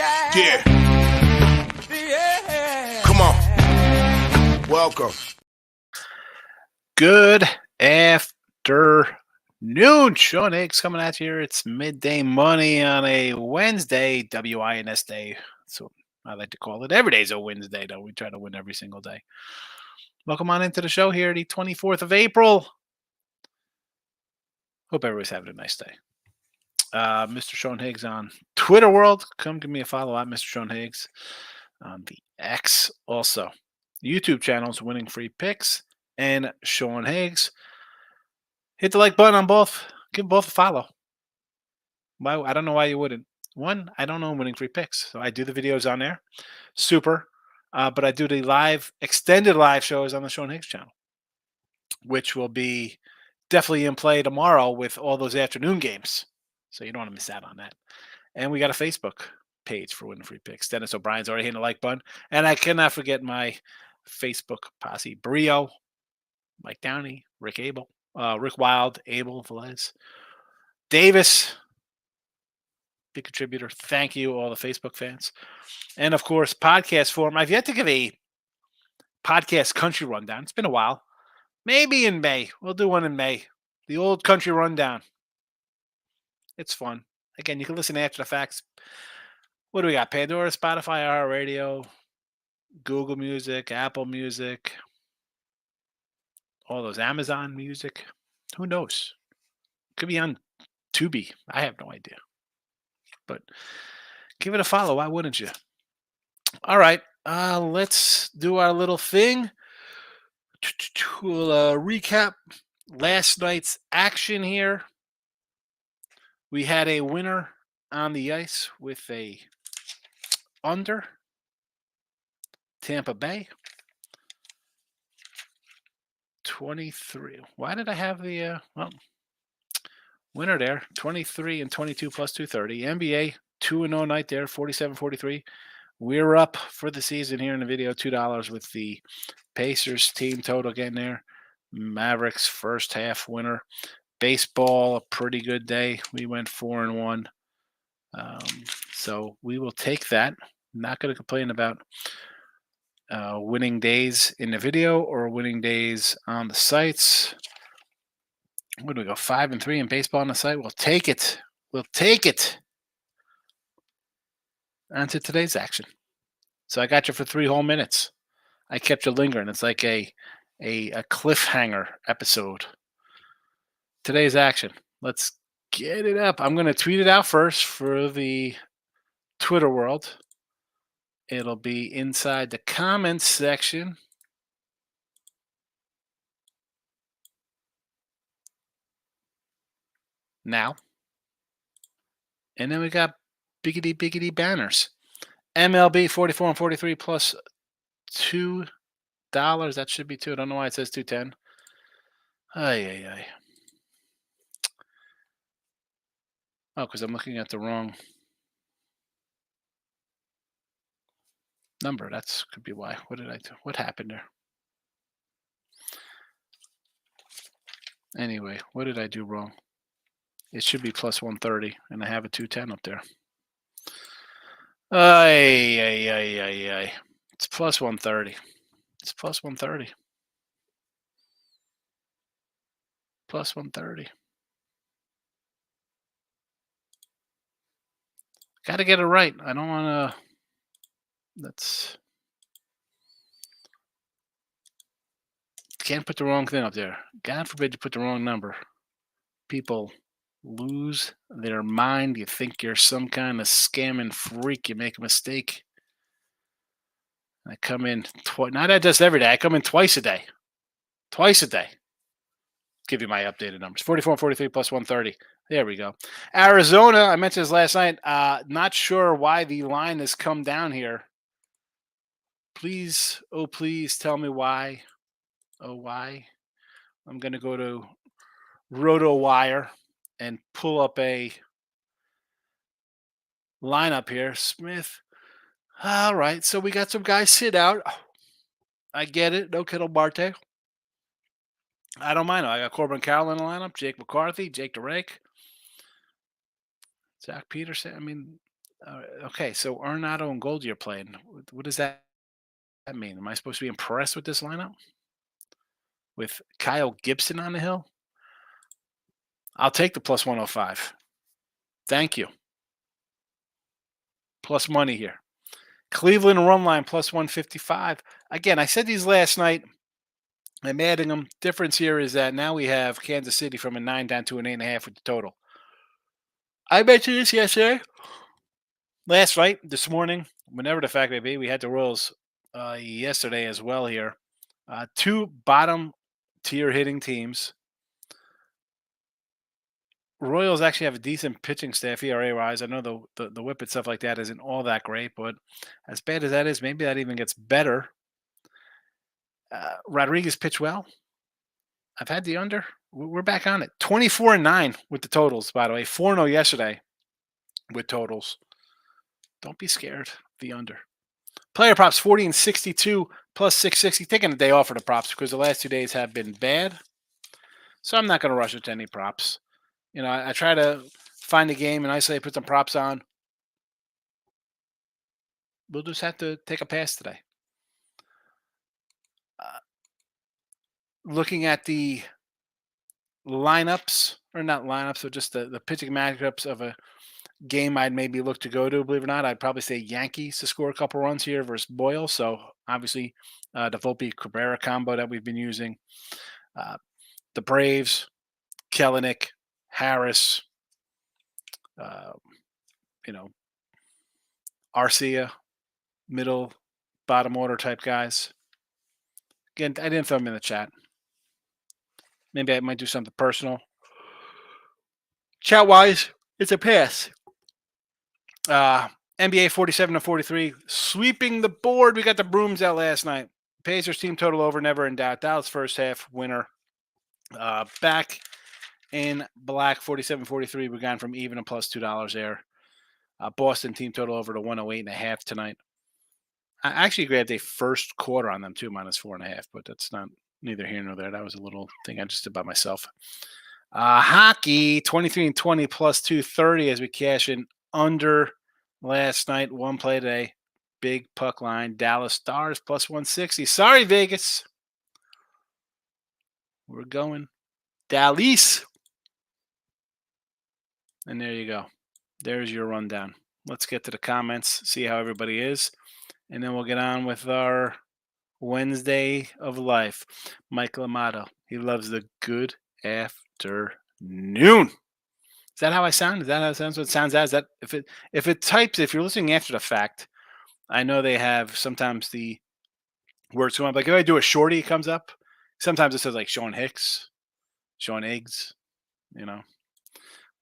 Yeah. Come on. Welcome. Good afternoon. Sean Higgs coming at you here. It's midday money on a Wednesday, WINS day. So I like to call it. Every day's a Wednesday, though. We try to win every single day. Welcome on into the show here, the 24th of April. Hope everybody's having a nice day. Mr. Sean Higgs on Twitter world. Come give me a follow at Mr. Sean Higgs on the X. Also, YouTube channels, Winning Free Picks and Sean Higgs. Hit the like button on both. Give both a follow. I don't know why you wouldn't. One, I don't know Winning Free Picks, so I do the videos on there. Super. But I do the extended live shows on the Sean Higgs channel, which will be definitely in play tomorrow with all those afternoon games. So you don't want to miss out on that. And we got a Facebook page for Winning Free Picks. Dennis O'Brien's already hitting the like button. And I cannot forget my Facebook posse. Brio, Mike Downey, Rick Wild, Abel Velez, Davis, big contributor. Thank you, all the Facebook fans. And, of course, podcast form. I've yet to give a podcast country rundown. It's been a while. Maybe in May. We'll do one in May. The old country rundown. It's fun. Again, you can listen after the facts. What do we got? Pandora, Spotify, iHeartRadio, Google Music, Apple Music, all those Amazon Music. Who knows? Could be on Tubi. I have no idea. But give it a follow. Why wouldn't you? All right. Let's do our little thing. We'll recap last night's action here. We had a winner on the ice with a under. Tampa Bay. 23. Why did I have the winner there? 23 and 22 plus 230. NBA 2-0 night there, 47-43. We're up for the season here in the video, $2 with the Pacers team total getting there. Mavericks first half winner. Baseball, a pretty good day. We went 4-1. So we will take that. Not going to complain about winning days in the video or winning days on the sites. What do we go? 5-3 in baseball on the site. We'll take it. We'll take it. On to today's action. So I got you for 3 whole minutes. I kept you lingering. It's like a cliffhanger episode. Today's action. Let's get it up. I'm going to tweet it out first for the Twitter world. It'll be inside the comments section. Now. And then we got biggity banners. MLB 44 and 43 plus $2. That should be 2. I don't know why it says 210. Ay. Oh, because I'm looking at the wrong number. That could be why. What did I do? What happened there? Anyway, what did I do wrong? It should be plus 130, and I have a 210 up there. Ay. It's plus 130. It's plus 130. Plus 130. Got to get it right. I don't want to. Can't put the wrong thing up there. God forbid you put the wrong number. People lose their mind. You think you're some kind of scamming freak. You make a mistake. I come in twice. Not that just every day. I come in twice a day. Give you my updated numbers. 44 and 43 plus 130. There we go. Arizona, I mentioned this last night. Not sure why the line has come down here. Please tell me why. Oh, why? I'm going to go to RotoWire and pull up a lineup here. Smith. All right, so we got some guys sit out. I get it. No Kittle Marte. I don't mind. I got Corbin Carroll in the lineup, Jake McCarthy, Jake DeRake, Zach Peterson. I mean, Okay, so Arenado and Goldie are playing. What does that mean? Am I supposed to be impressed with this lineup? With Kyle Gibson on the hill? I'll take the plus 105. Thank you. Plus money here. Cleveland run line plus 155. Again, I said these last night. I'm adding them. Difference here is that now we have Kansas City from a 9 down to an 8.5 with the total. I mentioned this yesterday. Last night, this morning, whenever the fact may be, we had the Royals yesterday as well here. Two bottom tier hitting teams. Royals actually have a decent pitching staff, ERA wise. I know the whip and stuff like that isn't all that great, but as bad as that is, maybe that even gets better. Rodriguez pitched well. I've had the under. We're back on it. 24-9 with the totals, by the way. 4-0 yesterday with totals. Don't be scared. The under. Player props 40 and 62 plus 660. Taking a day off for the props because the last 2 days have been bad. So I'm not going to rush it to any props. You know, I try to find a game and isolate, put some props on. We'll just have to take a pass today. Looking at the lineups, or not lineups, but just the pitching matchups of a game I'd maybe look to go to, believe it or not, I'd probably say Yankees to score a couple runs here versus Boyle. So obviously the Volpe Cabrera combo that we've been using. The Braves, Kellenic, Harris, Arcia, middle, bottom order type guys. Again, I didn't throw them in the chat. Maybe I might do something personal. Chat-wise, it's a pass. NBA 47-43, sweeping the board. We got the brooms out last night. Pacers team total over, never in doubt. Dallas first half winner. Back in black, 47-43. We're gone from even to plus $2 there. Boston team total over to 108.5 tonight. I actually grabbed a first quarter on them too, minus 4.5, but that's not neither here nor there. That was a little thing I just did by myself. Hockey 23-20 plus 230 as we cash in under last night. One play today. Big puck line. Dallas Stars plus 160. Sorry, Vegas. We're going Dallas. And there you go. There's your rundown. Let's get to the comments, see how everybody is. And then we'll get on with our Wednesday of life. Michael Amato. He loves the good afternoon. Is that how I sound? Is that how it sounds? What it sounds as? That if it types, if you're listening after the fact, I know they have sometimes the words come up. Like if I do a shorty, it comes up. Sometimes it says like Sean Hicks, Sean Higgs, you know.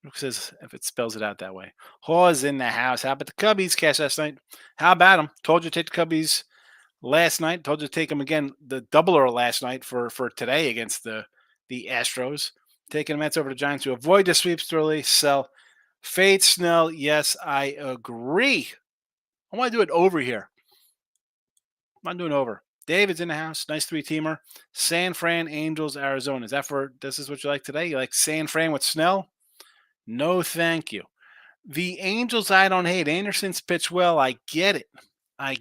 It says if it spells it out that way. Hawes in the house. How about the Cubbies cash last night? How about them? Told you to take the Cubbies last night. Told you to take them again. The doubler last night for today against the Astros. Taking the Mets over the Giants to avoid the sweeps early. Sell. Fade Snell. Yes, I agree. I want to do it over here. I'm doing over. David's in the house. Nice 3-teamer. San Fran, Angels, Arizona. Is that for this is what you like today? You like San Fran with Snell? No, thank you. The Angels, I don't hate. Anderson's pitched well. I get it. I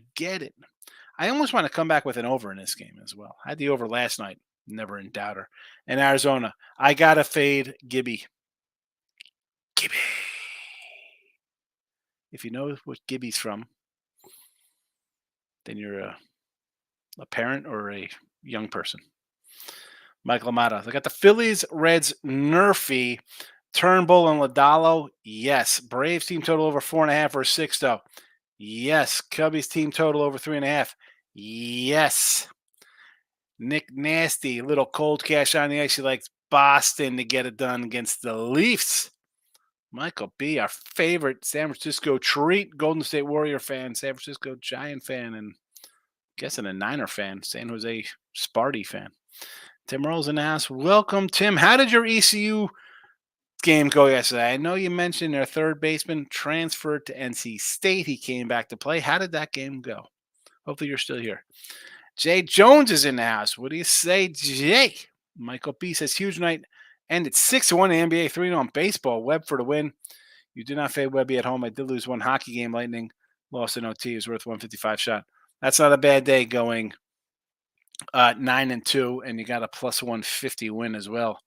almost want to come back with an over in this game as well. I had the over last night. Never in doubter. And Arizona, I got to fade Gibby. Gibby. If you know what Gibby's from, then you're a parent or a young person. Michael Amata. They got the Phillies, Reds, Nerfy. Turnbull and Ladalo, yes. Braves team total over 4.5 or 6, though. Yes. Cubbies team total over 3.5. Yes. Nick Nasty, little cold cash on the ice. He likes Boston to get it done against the Leafs. Michael B., our favorite San Francisco treat, Golden State Warrior fan, San Francisco Giant fan, and I'm guessing a Niner fan, San Jose Sparty fan. Tim Rolls in the house. Welcome, Tim. How did your ECU game go yesterday? I know you mentioned their third baseman transferred to NC State. He came back to play. How did that game go? Hopefully you're still here. Jay Jones is in the house. What do you say, Jay? Michael B says huge night. Ended 6-1 in the NBA, 3-0 on baseball. Webb for the win. You did not fade Webby at home. I did lose one hockey game. Lightning lost in OT. It was worth 155 shot. That's not a bad day going 9-2, and you got a plus 150 win as well.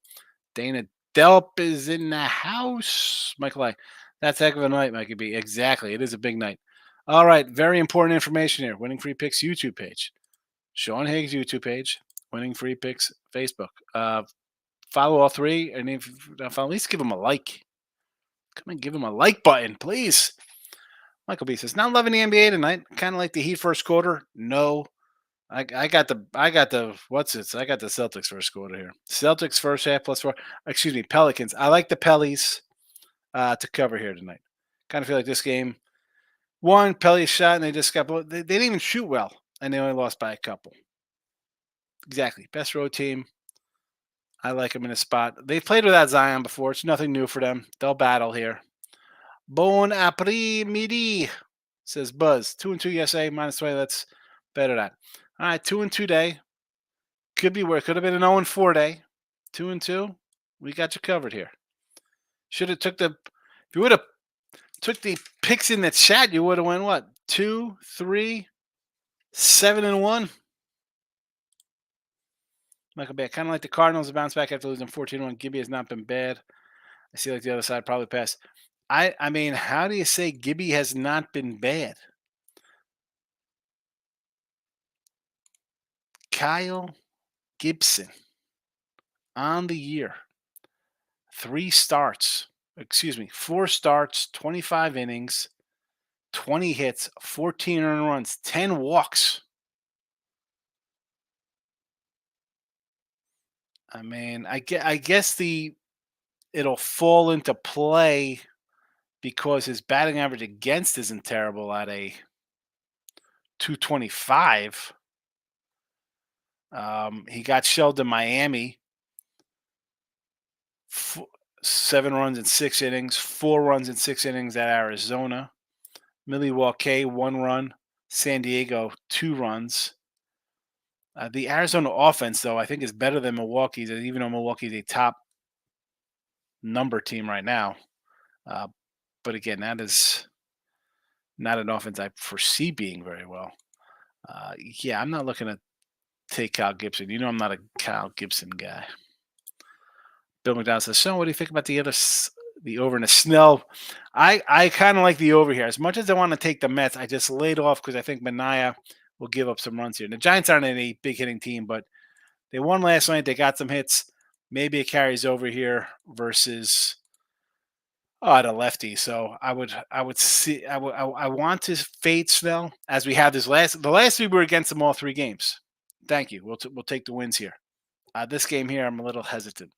Dana Delp is in the house. Michael I. That's a heck of a night, Mikey B. Exactly. It is a big night. All right. Very important information here. Winning Free Picks YouTube page. Sean Higgs YouTube page. Winning Free Picks Facebook. Follow all three, and if at least give them a like. Come and give them a like button, please. Michael B says, not loving the NBA tonight. Kind of like the Heat first quarter. No. I got the what's it? I got the Celtics first quarter here. Celtics first half plus 4. Excuse me, Pelicans. I like the Pellies to cover here tonight. Kind of feel like this game. One Pelly shot and they just got. They didn't even shoot well, and they only lost by a couple. Exactly, best road team. I like them in a spot. They've played without Zion before. It's nothing new for them. They'll battle here. Bon après-midi, says Buzz. 2-2 USA minus 20. That's better that. All right, 2-2 day. Could be where it could have been an 0-4 day. 2-2. We got you covered here. Should have took the. If you would have took the picks in the chat, you would have won what? 2, 3, 7-1. Michael Bay, kind of like the Cardinals to bounce back after losing 14-1. Gibby has not been bad. I see like the other side probably passed. I mean, how do you say Gibby has not been bad? Kyle Gibson on the year. 4 starts, 25 innings, 20 hits, 14 earned runs, 10 walks. I mean, I guess it'll fall into play because his batting average against isn't terrible at a 225. He got shelled in Miami. 7 runs in 6 innings, 4 runs in 6 innings at Arizona. Milwaukee, 1 run. San Diego, 2 runs. The Arizona offense, though, I think is better than Milwaukee's, even though Milwaukee's a top number team right now. But again, that is not an offense I foresee being very well. Yeah, I'm not looking to take Kyle Gibson. You know I'm not a Kyle Gibson guy. Bill McDonald says, so what do you think about the over in the Snell? I kind of like the over here. As much as I want to take the Mets, I just laid off because I think Manaea will give up some runs here. And the Giants aren't any big hitting team, but they won last night. They got some hits. Maybe it carries over here versus the lefty. So I want to fade Snell as we have the last 3 were against them all 3 games. Thank you. We'll take the wins here. This game here, I'm a little hesitant.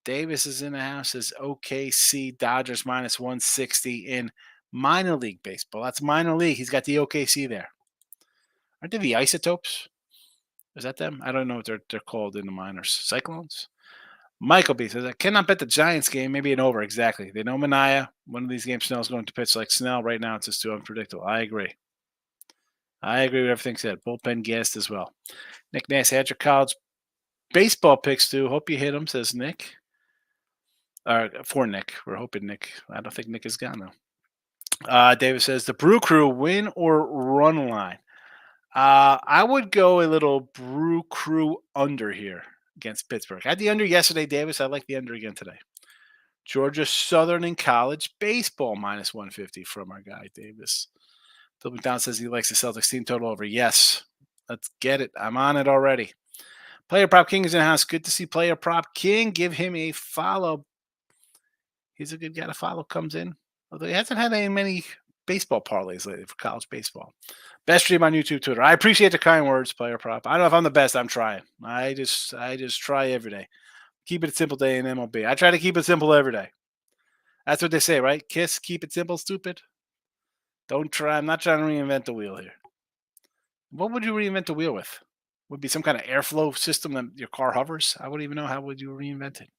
Davis is in the house. Says OKC Dodgers minus 160 in minor league baseball. That's minor league. He's got the OKC there. Aren't they the Isotopes? Is that them? I don't know what they're called in the minors. Cyclones? Michael B says, I cannot bet the Giants game. Maybe an over. Exactly. They know Manaea. One of these games, Snell's going to pitch like Snell. Right now, it's just too unpredictable. I agree with everything said. Bullpen gassed as well. Nick Nass, had your college baseball picks too. Hope you hit them, says Nick. For Nick. We're hoping Nick. I don't think Nick is gone, though. David says, the Brew Crew win or run line. I would go a little Brew Crew under here against Pittsburgh. I had the under yesterday, Davis. I like the under again today. Georgia Southern in college baseball minus 150 from our guy, Davis. Phil McDonald says he likes the Celtics team total over. Yes. Let's get it. I'm on it already. Player Prop King is in the house. Good to see Player Prop King. Give him a follow. He's a good guy to follow. Comes in. Although he hasn't had many baseball parlays lately for college baseball. Best stream on YouTube, Twitter. I appreciate the kind words, Player Prop. I don't know if I'm the best. I'm trying. I just try every day. Keep it simple day in MLB. I try to keep it simple every day. That's what they say, right? Kiss, keep it simple, stupid. Don't try. I'm not trying to reinvent the wheel here. What would you reinvent the wheel with? Would be some kind of airflow system that your car hovers? I wouldn't even know how would you reinvent it.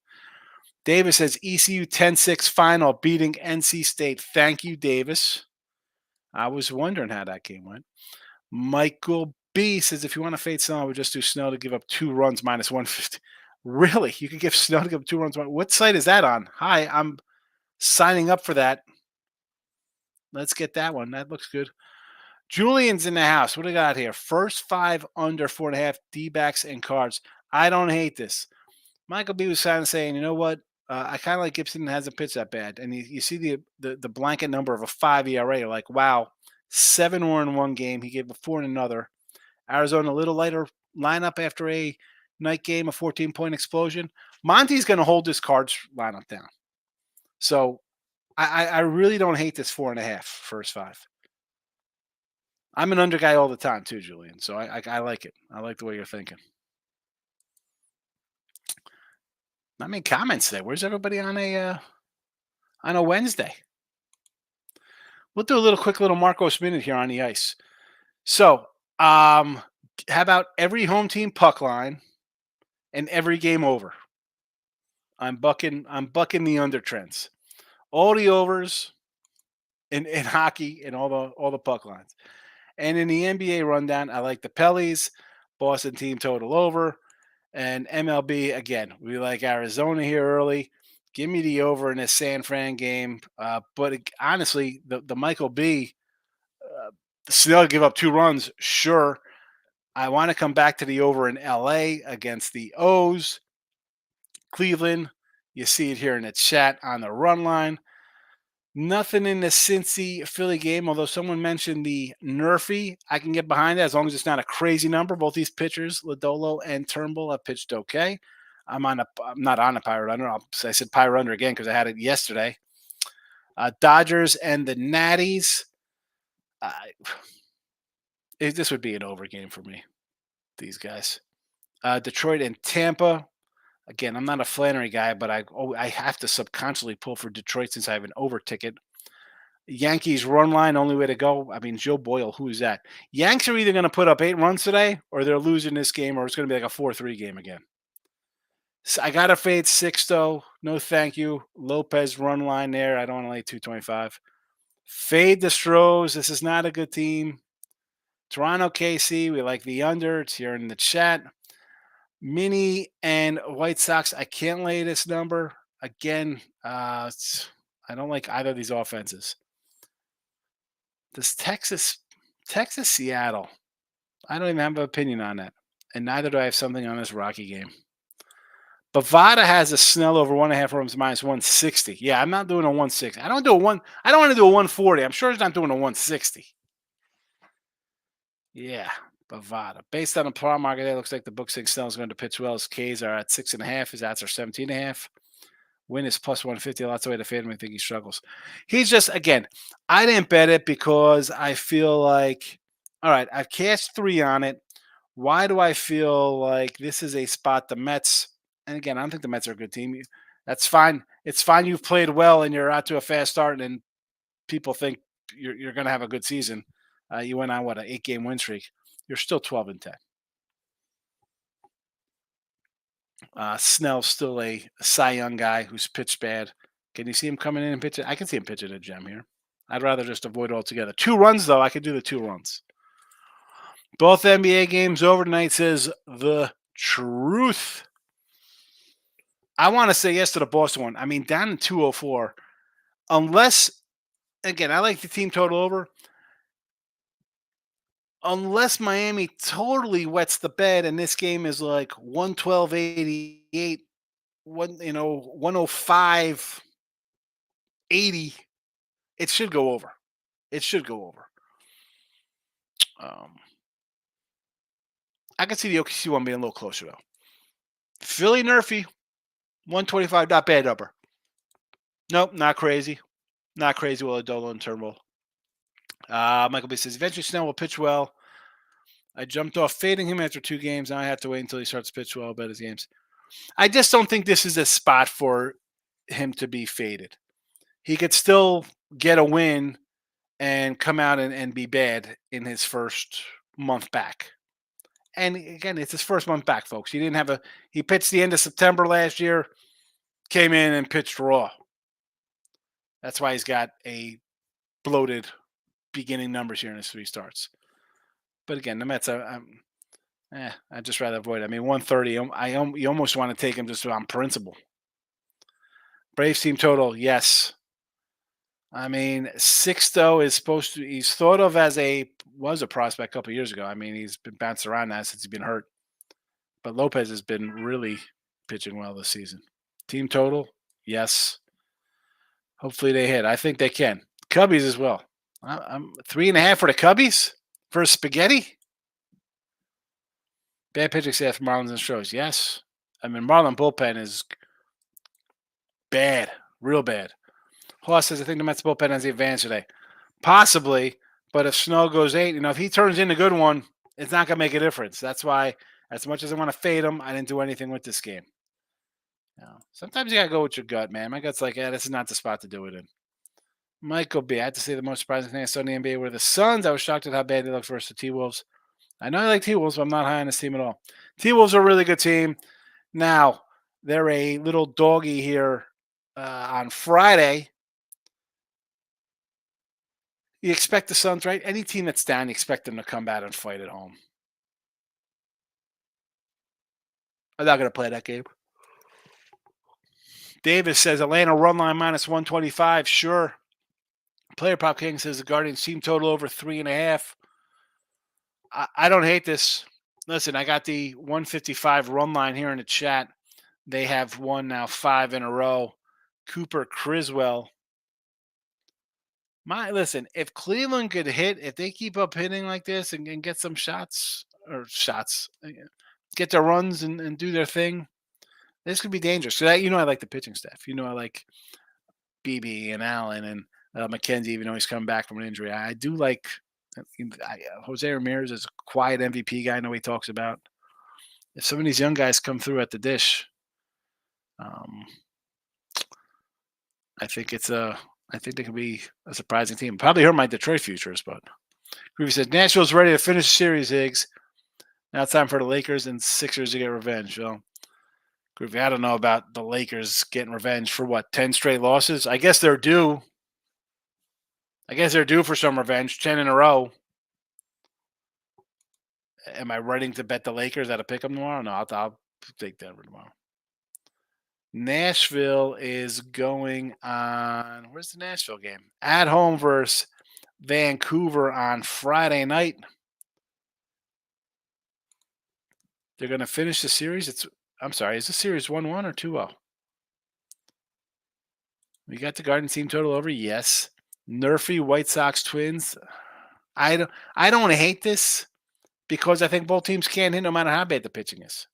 Davis says ECU 10-6 final beating NC State. Thank you, Davis. I was wondering how that game went. Michael B says if you want to fade Snell, I would just do Snell to give up 2 runs minus 150. Really? You could give Snell to give up 2 runs? What site is that on? Hi, I'm signing up for that. Let's get that one. That looks good. Julian's in the house. What do we got here? First 5 under 4.5 D-backs and cards. I don't hate this. Michael B was kind of saying, you know what? I kind of like Gibson hasn't pitched that bad. And you see the blanket number of a 5 ERA. You're like, wow, 7 more in one game. He gave a 4 in another. Arizona, a little lighter lineup after a night game, a 14-point explosion. Monty's going to hold this cards lineup down. So I really don't hate this 4.5 first 5. I'm an under guy all the time too, Julian. So I like it. I like the way you're thinking. Not many comments there. Where's everybody on a Wednesday? We'll do a little quick little Marcos minute here on the ice. So, how about every home team puck line and every game over? I'm bucking the under trends. All the overs in hockey and all the puck lines. And in the NBA rundown, I like the Pellies, Boston team total over, and MLB again. We like Arizona here early. Give me the over in this San Fran game. But honestly, the Michael B. Snell give up 2 runs. Sure, I want to come back to the over in LA against the O's. Cleveland, you see it here in the chat on the run line. Nothing in the Cincy Philly game, although someone mentioned the Nerfy. I can get behind that as long as it's not a crazy number. Both these pitchers, Lodolo and Turnbull, have pitched okay. I'm not on a Pirate Under. I said Pirate Under again because I had it yesterday. Dodgers and the Natties. This would be an over game for me. These guys. Detroit and Tampa. Again, I'm not a Flannery guy, but I have to subconsciously pull for Detroit since I have an over ticket. Yankees run line, only way to go. I mean, Joe Boyle, who is that? Yanks are either going to put up 8 runs today or they're losing this game or it's going to be like a 4-3 game again. So I got to fade Sixto. No thank you. Lopez run line there. I don't want to lay 225. Fade the Stros. This is not a good team. Toronto KC, we like the under. It's here in the chat. Mini and White Sox, I can't lay this number. Again, I don't like either of these offenses. This Texas, Seattle, I don't even have an opinion on that. And neither do I have something on this Rocky game. Bovada has a Snell over 1.5 runs minus 160. Yeah, I'm not doing a 160. I don't want to do a 140. I'm sure he's not doing a 160. Yeah, Bovada. Based on the prop market, it looks like the book saying Snell is going to pitch well. His Ks are at 6.5. His odds are 17.5. Win is plus 150. Lots of way to fade him. I think he struggles. He's just, again, I didn't bet it because I feel like, all right, I've cashed 3 on it. Why do I feel like this is a spot the Mets, and again, I don't think the Mets are a good team. That's fine. It's fine you've played well and you're out to a fast start and people think you're going to have a good season. You went on, an 8-game win streak. You're still 12-10. Snell's still a Cy Young guy who's pitched bad. Can you see him coming in and pitching? I can see him pitching a gem here. I'd rather just avoid altogether. 2 runs, though. I could do the 2 runs. Both NBA games over tonight, says the truth. I want to say yes to the Boston one. I mean, down in 204. Unless, again, I like the team total over. Unless Miami totally wets the bed and this game is like 112-88, 105-80, it should go over. It should go over. I can see the OKC one being a little closer though. Philly Nerfy, 125, not bad number. Nope, not crazy. Not crazy with Adolo and Turnbull. Michael B says, eventually Snell will pitch well. I jumped off fading him after 2 games. Now I have to wait until he starts to pitch well, bet his games. I just don't think this is a spot for him to be faded. He could still get a win and come out and be bad in his first month back. And again, it's his first month back, folks. He pitched the end of September last year, came in and pitched raw. That's why he's got a bloated beginning numbers here in his 3 starts. But again, the Mets, I'd just rather avoid it. I mean, 130, you almost want to take him just on principle. Braves team total, yes. I mean, Sixto is supposed to. He's thought of as was a prospect a couple years ago. I mean, he's been bounced around now since he's been hurt. But Lopez has been really pitching well this season. Team total, yes. Hopefully they hit. I think they can. Cubbies as well. I'm 3.5 for the Cubbies for spaghetti. Bad pitching staff for Marlins and Astros. Yes. I mean, Marlin bullpen is bad, real bad. Hoss says, I think the Mets bullpen has the advantage today. Possibly, but if Snow goes 8, if he turns in a good one, it's not going to make a difference. That's why, as much as I want to fade him, I didn't do anything with this game. Sometimes you got to go with your gut, man. My gut's like, this is not the spot to do it in. Michael B. I had to say the most surprising thing I saw in the NBA were the Suns. I was shocked at how bad they looked versus the T-Wolves. I know I like T-Wolves, but I'm not high on this team at all. T-Wolves are a really good team. Now, they're a little doggy here on Friday. You expect the Suns, right? Any team that's down, you expect them to come back and fight at home. I'm not going to play that game. Davis says Atlanta run line minus 125. Sure. Player Pop King says the Guardians team total over 3.5. I don't hate this. Listen, I got the 155 run line here in the chat. They have won now 5 in a row. Cooper Criswell. Listen, if Cleveland could hit, if they keep up hitting like this and get some shots, get their runs and do their thing, this could be dangerous. So I like the pitching staff. I like BB and Allen and McKenzie, even though he's come back from an injury. I do like Jose Ramirez is a quiet MVP guy. I know he talks about. If some of these young guys come through at the dish, I think they could be a surprising team. Probably hurt my Detroit futures, but Groovy said Nashville's ready to finish the series, Higgs. Now it's time for the Lakers and Sixers to get revenge. Well, Groovy, I don't know about the Lakers getting revenge for what, 10 straight losses? I guess they're due. For some revenge, 10 in a row. Am I ready to bet the Lakers at a pick 'em tomorrow? No, I'll take Denver tomorrow. Nashville is going on. Where's the Nashville game? At home versus Vancouver on Friday night. They're going to finish the series. I'm sorry, is the series 1-1 or 2-0? We got the Garden team total over. Yes. Nerfy White Sox Twins. I don't hate this because I think both teams can't hit no matter how bad the pitching is.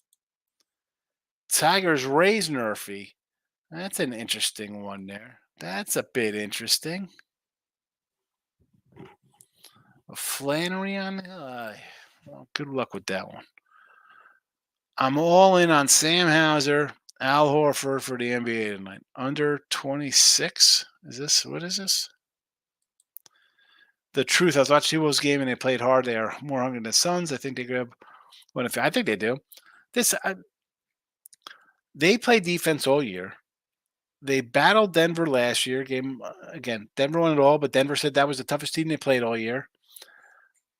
Tigers Rays Nerfy. That's an interesting one there. That's a bit interesting. Flannery on. Well, good luck with that one. I'm all in on Sam Hauser, Al Horford for the NBA tonight. Under 26. What is this? The truth. I was watching T-Wolves game and they played hard. They are more hungry than the Suns. I think they grab one. I think they do. They play defense all year. They battled Denver last year. Game again. Denver won it all, but Denver said that was the toughest team they played all year.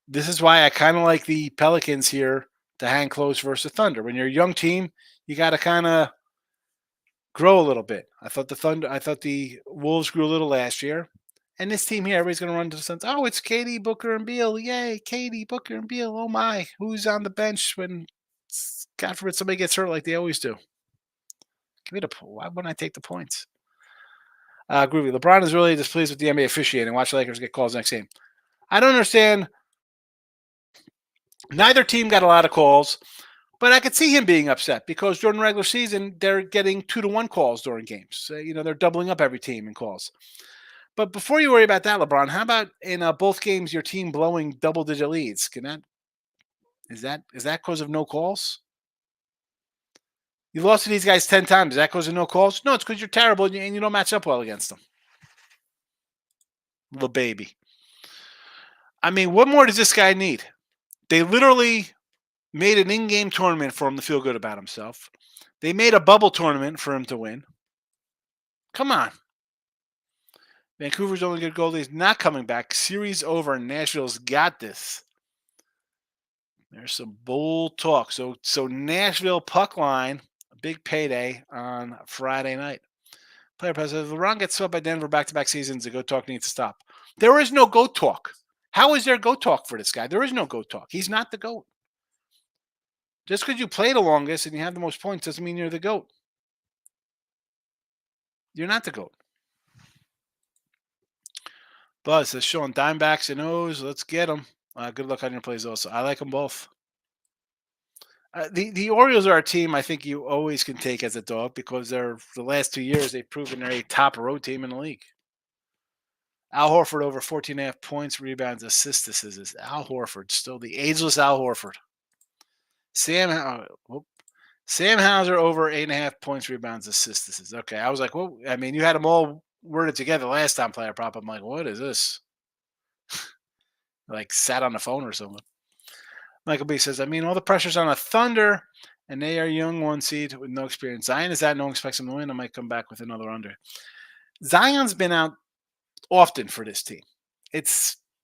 This is why I kind of like the Pelicans here to hang close versus the Thunder. When you're a young team, you got to kind of grow a little bit. I thought the Wolves grew a little last year. And this team here, everybody's going to run to the Suns. Oh, it's Katie, Booker, and Beal. Yay, Katie, Booker, and Beal. Oh, my. Who's on the bench when, God forbid, somebody gets hurt like they always do? Why wouldn't I take the points? Groovy. LeBron is really displeased with the NBA officiating. Watch the Lakers get calls next game. I don't understand. Neither team got a lot of calls, but I could see him being upset because during the regular season, they're getting 2-1 calls during games. They're doubling up every team in calls. But before you worry about that, LeBron, how about in both games your team blowing double-digit leads? Is that because of no calls? You lost to these guys 10 times. Is that because of no calls? No, it's because you're terrible and you don't match up well against them. Little baby. I mean, what more does this guy need? They literally made an in-game tournament for him to feel good about himself. They made a bubble tournament for him to win. Come on. Vancouver's only good goalie is not coming back. Series over. Nashville's got this. There's some bold talk. So Nashville puck line, a big payday on Friday night. Player press says LeBron gets swept by Denver back-to-back seasons. The GOAT talk needs to stop. There is no GOAT talk. How is there GOAT talk for this guy? There is no GOAT talk. He's not the GOAT. Just because you play the longest and you have the most points doesn't mean you're the GOAT. You're not the GOAT. Buzz says Sean Dimebacks and O's. Let's get them. Good luck on your plays also. I like them both. The Orioles are a team I think you always can take as a dog because they're the last 2 years they've proven they're a top road team in the league. Al Horford over 14.5 points, rebounds, assists. This is Al Horford, still the ageless Al Horford. Sam Hauser over 8.5 points, rebounds, assists. This is okay. I was like, well, I mean, you had them all worded together last time, player prop. I'm like, what is this? Like sat on the phone or something. Michael B says, I mean, all the pressure's on the Thunder, and they are young 1 seed with no experience. Zion is out. No one expects him to win. I might come back with another under. Zion's been out often for this team.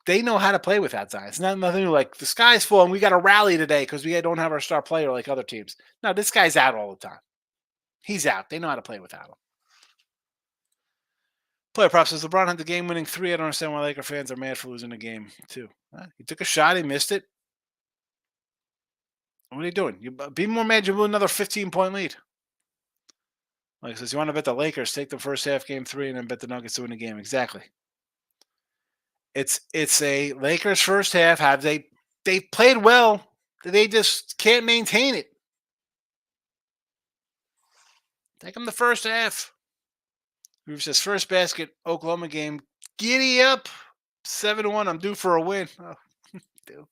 They know how to play without Zion. It's nothing like the sky's full and we got to rally today because we don't have our star player like other teams. No, this guy's out all the time. He's out. They know how to play without him. Player prop says LeBron had the game-winning 3. I don't understand why Laker fans are mad for losing the game, too. He took a shot. He missed it. What are you doing? You be more mad. You blew another 15-point lead. Like I says, you want to bet the Lakers, take the first half, game 3, and then bet the Nuggets to win the game. Exactly. It's a Lakers first half. They played well. They just can't maintain it. Take them the first half. Groove says first basket, Oklahoma game. Giddy up. 7-1. I'm due for a win. Oh, dude.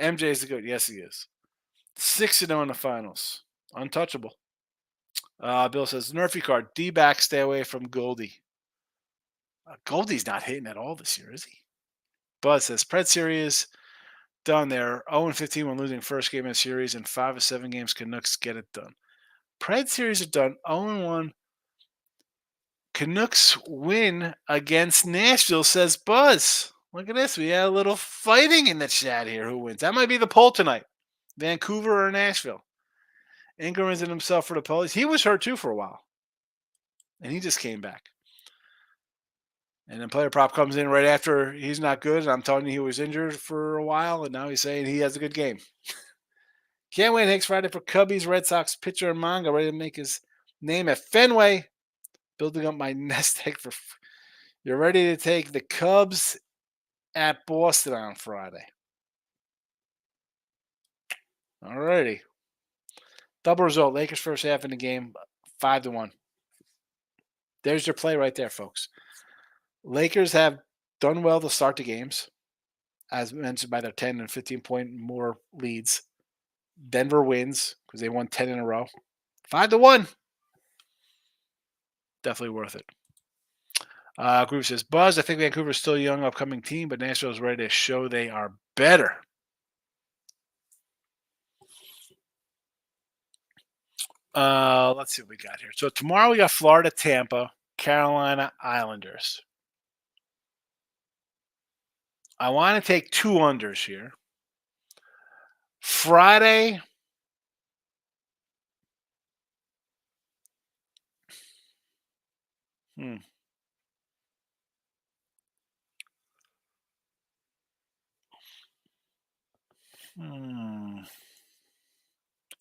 MJ is the good. Yes, he is. 6-0 in the finals. Untouchable. Bill says Nerfy card. D-back, stay away from Goldie. Goldie's not hitting at all this year, is he? Buzz says Pred series done there. 0-15 when losing first game in the series, and 5 of 7 games Canucks get it done. Pred series are done 0-1. Canucks win against Nashville, says Buzz. Look at this. We had a little fighting in the chat here. Who wins? That might be the poll tonight. Vancouver or Nashville. Ingram is in himself for the Police. He was hurt too for a while. And he just came back. And then player prop comes in right after he's not good. And I'm telling you, he was injured for a while. And now he's saying he has a good game. Can't wait Hicks Friday for Cubbies, Red Sox pitcher and manga ready to make his name at Fenway. Building up my nest egg for. You're ready to take the Cubs at Boston on Friday. All righty. Double result. Lakers first half in the game, 5-1. There's your play right there, folks. Lakers have done well to start the games, as mentioned by their 10 and 15-point more leads. Denver wins because they won 10 in a row. 5-1. Definitely worth it. Group says, Buzz, I think Vancouver's still a young, upcoming team, but Nashville's ready to show they are better. Let's see what we got here. So tomorrow we got Florida, Tampa, Carolina, Islanders. I want to take 2 unders here. Friday.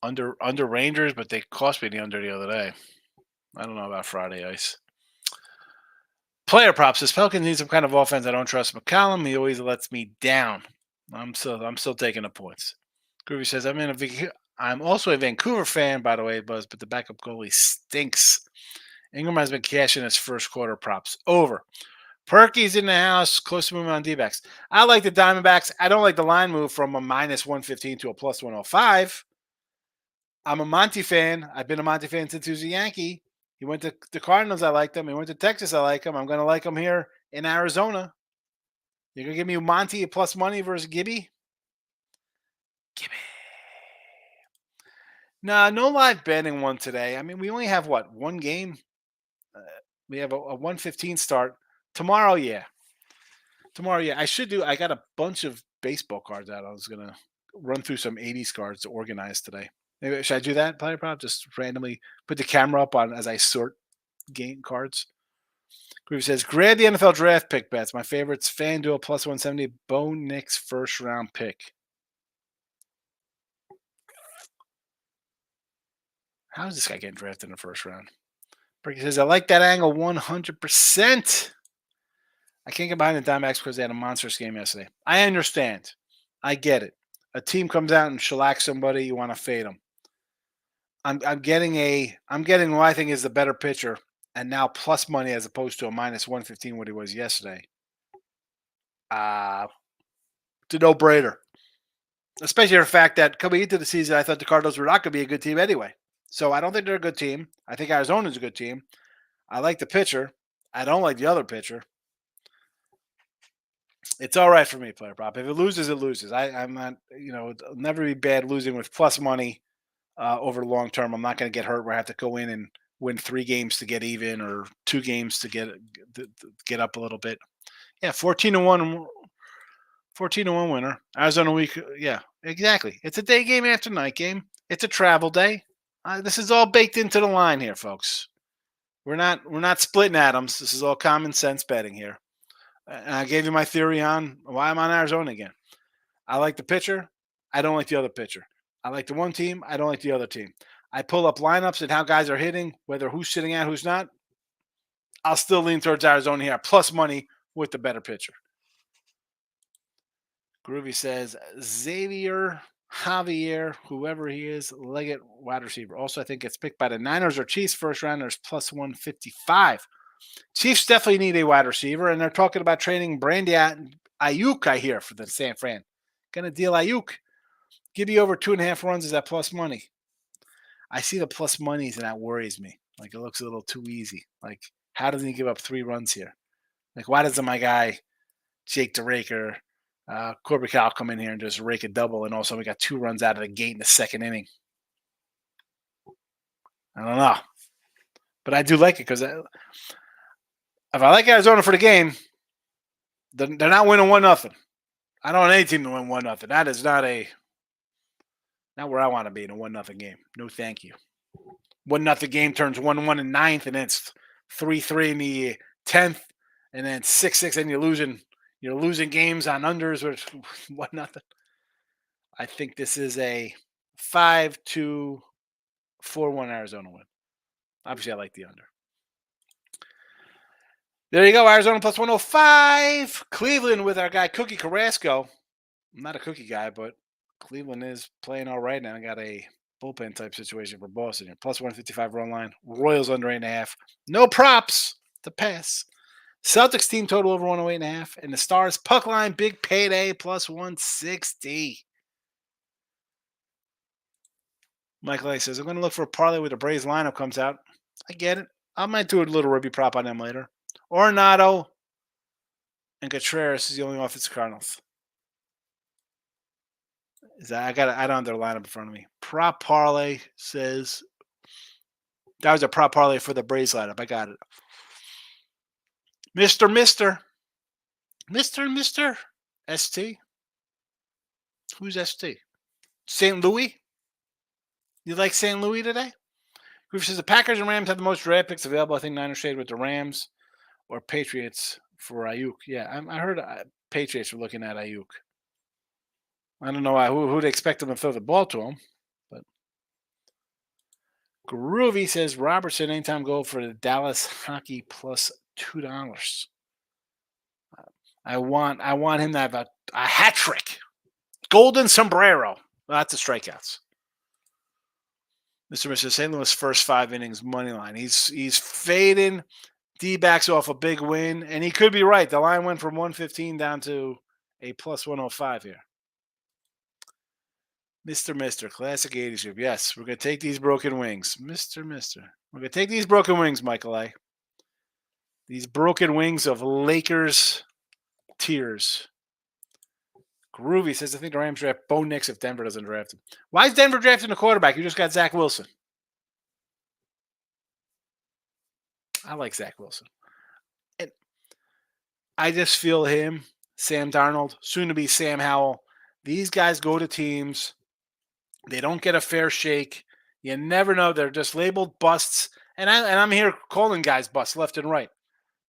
Under Rangers, but they cost me the under the other day. I don't know about Friday ice. Player props says Pelicans need some kind of offense. I don't trust McCallum. He always lets me down. I'm still taking the points. Groovy says I'm also a Vancouver fan, by the way, Buzz, but the backup goalie stinks. Ingram has been cashing his first quarter props. Over. Perky's in the house, close to moving on D-backs. I like the Diamondbacks. I don't like the line move from a minus 115 to a plus 105. I'm a Monty fan. I've been a Monty fan since he was a Yankee. He went to the Cardinals. I liked him. He went to Texas. I like him. I'm going to like him here in Arizona. You're going to give me Monty plus money versus Gibby? Gibby. Nah, no live betting one today. I mean, we only have, one game? We have a 1:15 start. Tomorrow, yeah. I got a bunch of baseball cards out. I was going to run through some 80s cards to organize today. Maybe should I do that, player prop? Just randomly put the camera up on as I sort game cards. Groovy says, grab the NFL draft pick bets. My favorites, FanDuel plus 170, Bo Nix first round pick. How is this guy getting drafted in the first round? Bricky says, I like that angle 100%. I can't get behind the Diamondbacks because they had a monstrous game yesterday. I understand. I get it. A team comes out and shellacks somebody, you want to fade them. I'm getting what I think is the better pitcher, and now plus money as opposed to a minus 115 what he was yesterday. It's a no-brainer. Especially the fact that coming into the season, I thought the Cardinals were not going to be a good team anyway. So I don't think they're a good team. I think Arizona's a good team. I like the pitcher. I don't like the other pitcher. It's all right for me, player prop. If it loses, it loses. I'm not, it'll never be bad losing with plus money over the long term. I'm not going to get hurt where I have to go in and win 3 games to get even or 2 games to get up a little bit. Yeah, 14-1 winner. Arizona week. Yeah, exactly. It's a day game after night game. It's a travel day. This is all baked into the line here, folks. We're not splitting atoms. This is all common sense betting here. And I gave you my theory on why I'm on Arizona again. I like the pitcher. I don't like the other pitcher. I like the one team. I don't like the other team. I pull up lineups and how guys are hitting, whether who's sitting out, who's not. I'll still lean towards Arizona here, plus money with the better pitcher. Groovy says Javier, whoever he is, Leggett, wide receiver. Also, I think it's picked by the Niners or Chiefs first rounders, plus 155. Chiefs definitely need a wide receiver, and they're talking about trading Brandon Ayuk, I hear, for the San Fran. Going to deal Ayuk. Give you over 2.5 runs is that plus money. I see the plus monies, and that worries me. Like, it looks a little too easy. Like, how does he give up 3 runs here? Like, why doesn't my guy, Jake DeRaker, Corbett Cal come in here and just rake a double, and also we got 2 runs out of the gate in the second inning? I don't know. But I do like it because if I like Arizona for the game, they're not winning 1-0. I don't want any team to win 1-0. That is not where I want to be in a 1-0 game. No, thank you. 1-0 game turns 1-1 in 9th, and then it's 3-3 in the 10th, and then 6-6, and you're losing games on unders or 1-0. I think this is a 5-2, 4-1 Arizona win. Obviously, I like the under. There you go, Arizona plus 105. Cleveland with our guy Cookie Carrasco. I'm not a cookie guy, but Cleveland is playing all right now. I got a bullpen type situation for Boston here. Plus 155 run line. Royals under 8.5. No props to pass. Celtics team total over 108.5. And the Stars puck line big payday plus 160. Michael A says, I'm going to look for a parlay where the Braves lineup comes out. I get it. I might do a little review prop on them later. Arenado and Contreras is the only offensive Cardinals. I don't have their lineup in front of me. Prop parlay says that was a prop parlay for the Braves lineup. I got it. Mr. ST. Who's ST? St. Louis? You like St. Louis today? Griff says the Packers and Rams have the most draft picks available. I think Niners shade with the Rams or Patriots for Ayuk. Yeah, I heard Patriots were looking at Ayuk. I don't know why. Who'd expect them to throw the ball to him? But Groovy says Robertson anytime goal for the Dallas Hockey plus $2. I want him to have a hat trick. Golden sombrero. Well, that's the strikeouts. Mr. St. Louis first 5 innings money line. He's fading D-backs off a big win, and he could be right. The line went from 115 down to a plus 105 here. Mr. Classic 80s group. Yes, we're going to take these broken wings. Mr. We're going to take these broken wings, Michael A. These broken wings of Lakers tears. Groovy says, I think the Rams draft Bo Nix if Denver doesn't draft him. Why is Denver drafting a quarterback? You just got Zach Wilson. I like Zach Wilson. And I just feel him, Sam Darnold, soon to be Sam Howell. These guys go to teams. They don't get a fair shake. You never know. They're just labeled busts. And I'm here calling guys bust left and right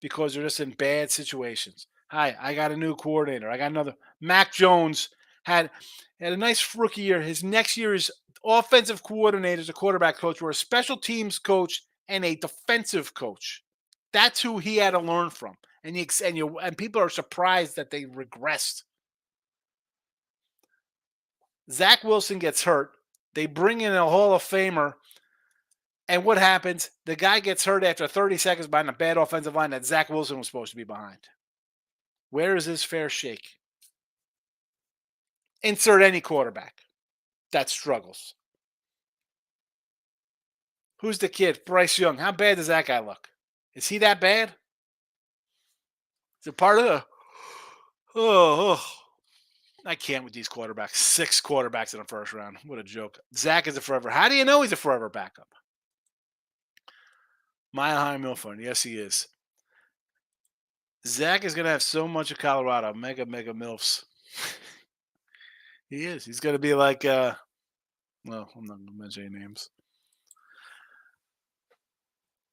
because they're just in bad situations. Hi, I got a new coordinator. I got another. Mac Jones had had a nice rookie year. His next year is offensive coordinator, a quarterback coach, or a special teams coach and a defensive coach. That's who he had to learn from. And people are surprised that they regressed. Zach Wilson gets hurt. They bring in a Hall of Famer. And what happens? The guy gets hurt after 30 seconds behind a bad offensive line that Zach Wilson was supposed to be behind. Where is his fair shake? Insert any quarterback that struggles. Who's the kid? Bryce Young. How bad does that guy look? Is he that bad? Is it part of the... Oh, I can't with these quarterbacks. 6 quarterbacks in the first round. What a joke. Zach is a forever. How do you know he's a forever backup? Mile High Milford. Yes, he is. Zach is going to have so much of Colorado. Mega MILFs. He is. He's going to be like, well, I'm not going to mention any names.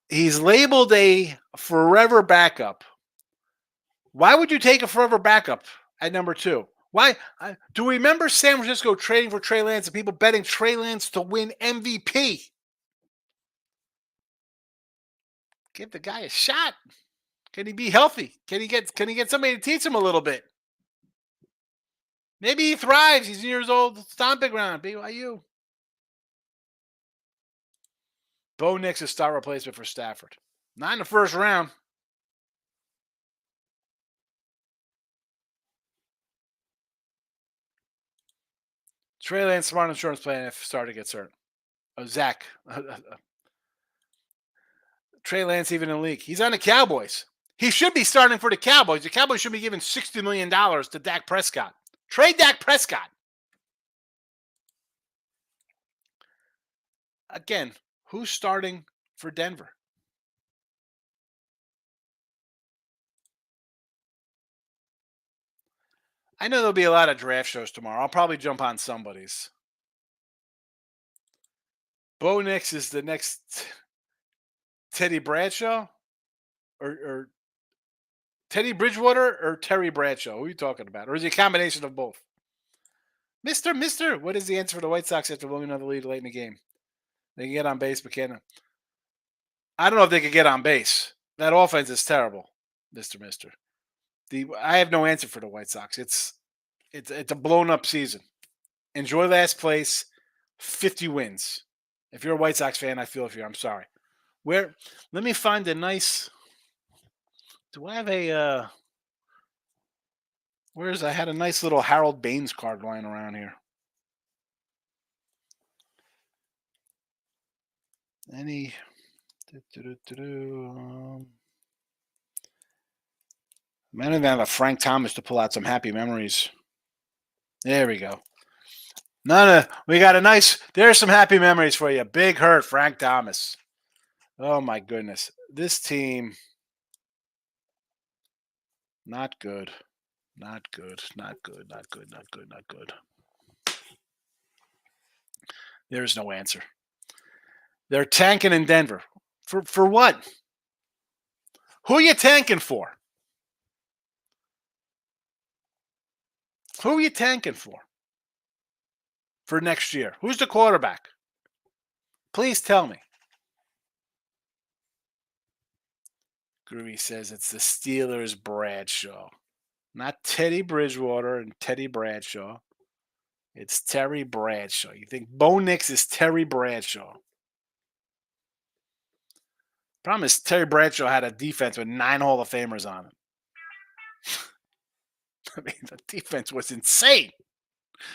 He's labeled a forever backup. Why would you take a forever backup at number 2? Why? Do we remember San Francisco trading for Trey Lance and people betting Trey Lance to win MVP? Give the guy a shot. Can he be healthy? Can he get somebody to teach him a little bit? Maybe he thrives. He's years old. Stomping ground. BYU. Bo Nix is star replacement for Stafford. Not in the first round. Trey Lance, smart insurance plan if Starter gets hurt. Oh, Zach. Trey Lance even in the league. He's on the Cowboys. He should be starting for the Cowboys. The Cowboys should be giving $60 million to Dak Prescott. Trade Dak Prescott. Again, who's starting for Denver? I know there'll be a lot of draft shows tomorrow. I'll probably jump on somebody's. Bo Nix is the next Teddy Bradshaw? Or Teddy Bridgewater or Terry Bradshaw? Who are you talking about? Or is it a combination of both? Mister, what is the answer for the White Sox after blowing another lead late in the game? They can get on base, but can't. I don't know if they could get on base. That offense is terrible, Mister. I have no answer for the White Sox. It's a blown up season. Enjoy last place, 50 wins. If you're a White Sox fan, I feel for you. I'm sorry. Let me find a nice. Do I have a? I had a nice little Harold Baines card lying around here. Any? I don't even have a Frank Thomas to pull out some happy memories. There we go. We got a nice. There's some happy memories for you. Big hurt, Frank Thomas. Oh my goodness, this team. Not good. Not good. There's no answer. They're tanking in Denver. For what? Who are you tanking for? Who are you tanking for? For next year? Who's the quarterback? Please tell me. Groovy says it's the Steelers' Bradshaw. Not Teddy Bridgewater and Teddy Bradshaw. It's Terry Bradshaw. You think Bo Nix is Terry Bradshaw? Problem is Terry Bradshaw had a defense with 9 Hall of Famers on it. I mean, the defense was insane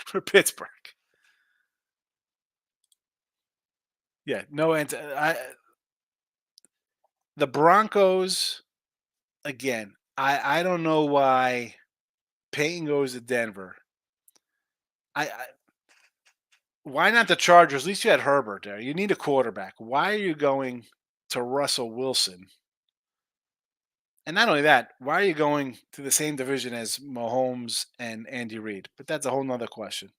for Pittsburgh. Yeah, no answer. The Broncos, again, I don't know why Peyton goes to Denver. Why not the Chargers? At least you had Herbert there. You need a quarterback. Why are you going to Russell Wilson? And not only that, why are you going to the same division as Mahomes and Andy Reid? But that's a whole nother question.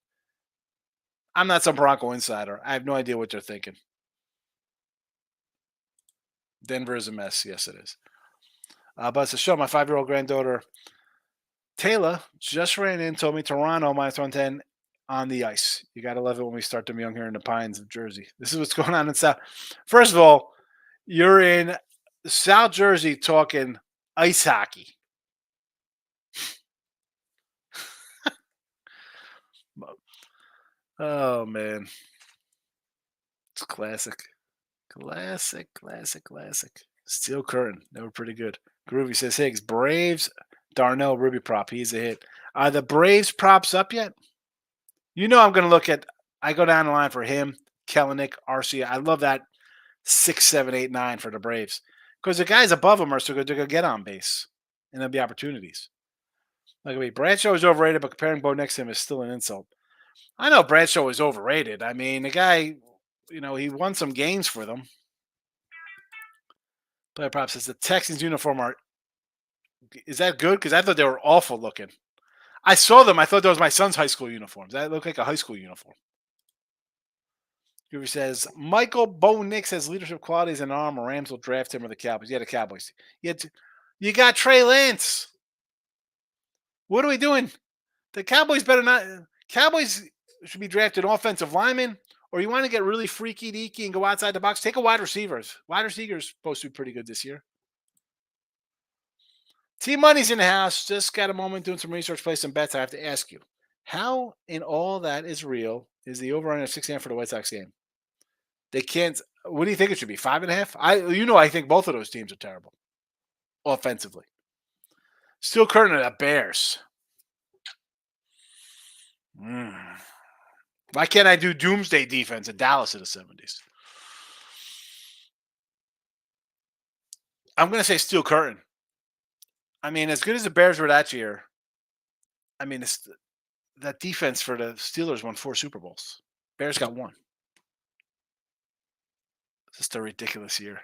I'm not some Bronco insider. I have no idea what they're thinking. Denver is a mess. Yes, it is. But it's a show. My 5-year-old granddaughter Taylor just ran in, told me Toronto minus 110 on the ice. You got to love it when we start them young here in the Pines of Jersey. This is what's going on in South. First of all, you're in South Jersey talking ice hockey. Oh, man. It's classic. Classic. Steel Curtain. They were pretty good. Groovy says Higgs. Braves, Darnell Ruby prop. He's a hit. Are the Braves props up yet? You know I'm going to look at – I go down the line for him, Kellenic, Arcia. I love that 6, 7, 8, 9 for the Braves. Because the guys above them are so good, they're going to get on base. And there'll be opportunities. Like, wait, Bradshaw is overrated, but comparing Bo next to him is still an insult. I know Bradshaw is overrated. I mean, the guy, he won some games for them. Player prop says the Texans uniform is that good? Because I thought they were awful looking. I saw them. I thought that was my son's high school uniforms. That looked like a high school uniform. Groovy says Michael Bo Nix has leadership qualities and arm. Rams will draft him or the Cowboys. Yeah, the Cowboys. You got Trey Lance. What are we doing? The Cowboys better not. Cowboys should be drafted offensive linemen, or you want to get really freaky deaky and go outside the box. Take a wide receivers. Wide receivers supposed to be pretty good this year. Team Money's in the house. Just got a moment doing some research, play some bets. I have to ask you, how in all that is real is the over under 6.5 for the White Sox game? They can't. What do you think it should be? 5.5? I think both of those teams are terrible offensively. Still current at Bears. Why can't I do doomsday defense at Dallas in the 70s? I'm going to say Steel Curtain. I mean, as good as the Bears were that year, I mean, that defense for the Steelers won 4 Super Bowls. Bears got 1. It's just a ridiculous year.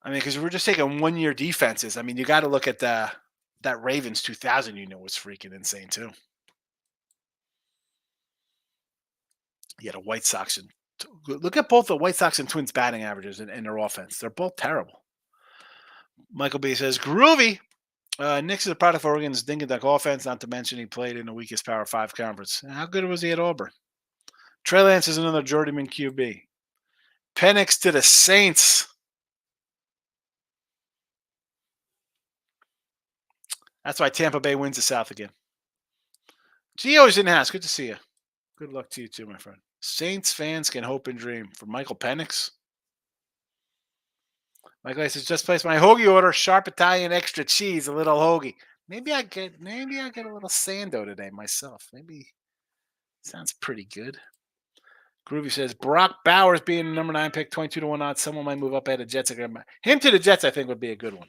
I mean, because we're just taking 1-year defenses. I mean, you got to look at that Ravens 2000 was freaking insane too. Yeah, the White Sox. Look at both the White Sox and Twins batting averages and their offense. They're both terrible. Michael B says, groovy. Nix is a product of Oregon's dink-and-dunk offense, not to mention he played in the weakest Power 5 conference. How good was he at Auburn? Trey Lance is another journeyman QB. Penix to the Saints. That's why Tampa Bay wins the South again. Gio's in the house. Good to see you. Good luck to you too, my friend. Saints fans can hope and dream. For Michael Penix. Michael says, just placed my hoagie order. Sharp Italian extra cheese, a little hoagie. Maybe I get a little Sando today myself. Maybe sounds pretty good. Groovy says Brock Bowers being the number 9 pick, 22-1 odds. Someone might move up ahead of Jets. Him to the Jets, I think, would be a good one.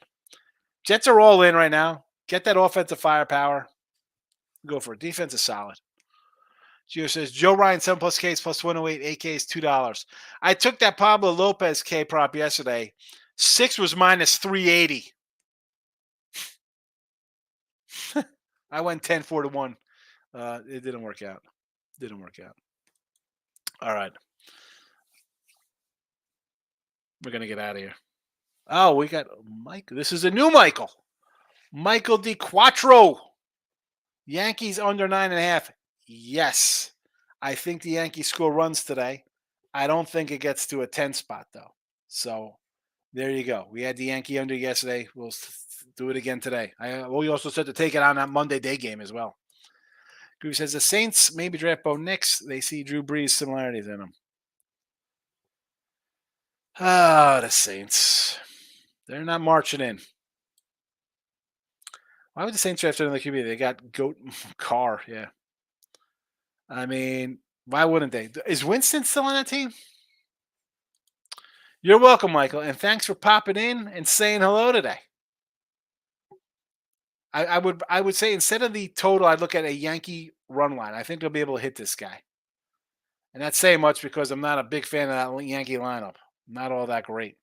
Jets are all in right now. Get that offensive firepower. Go for it. Defense is solid. Gio says Joe Ryan 7 plus Ks plus 108. 8 Ks $2. I took that Pablo Lopez K prop yesterday. 6 was minus 380. I went 10-4-1. It didn't work out. All right. We're going to get out of here. Oh, we got Mike. This is a new Michael. Michael DiQuattro. Yankees under 9.5. Yes. I think the Yankees score runs today. I don't think it gets to a 10 spot, though. So there you go. We had the Yankee under yesterday. We'll do it again today. We also said to take it on that Monday day game as well. Groovy says the Saints maybe draft Bo Nix. They see Drew Brees similarities in them. The Saints. They're not marching in. Why would the Saints draft another QB? They got Goat Carr, yeah. I mean, why wouldn't they? Is Winston still on that team? You're welcome, Michael, and thanks for popping in and saying hello today. I would say instead of the total, I'd look at a Yankee run line. I think they'll be able to hit this guy. And that's saying much because I'm not a big fan of that Yankee lineup. Not all that great.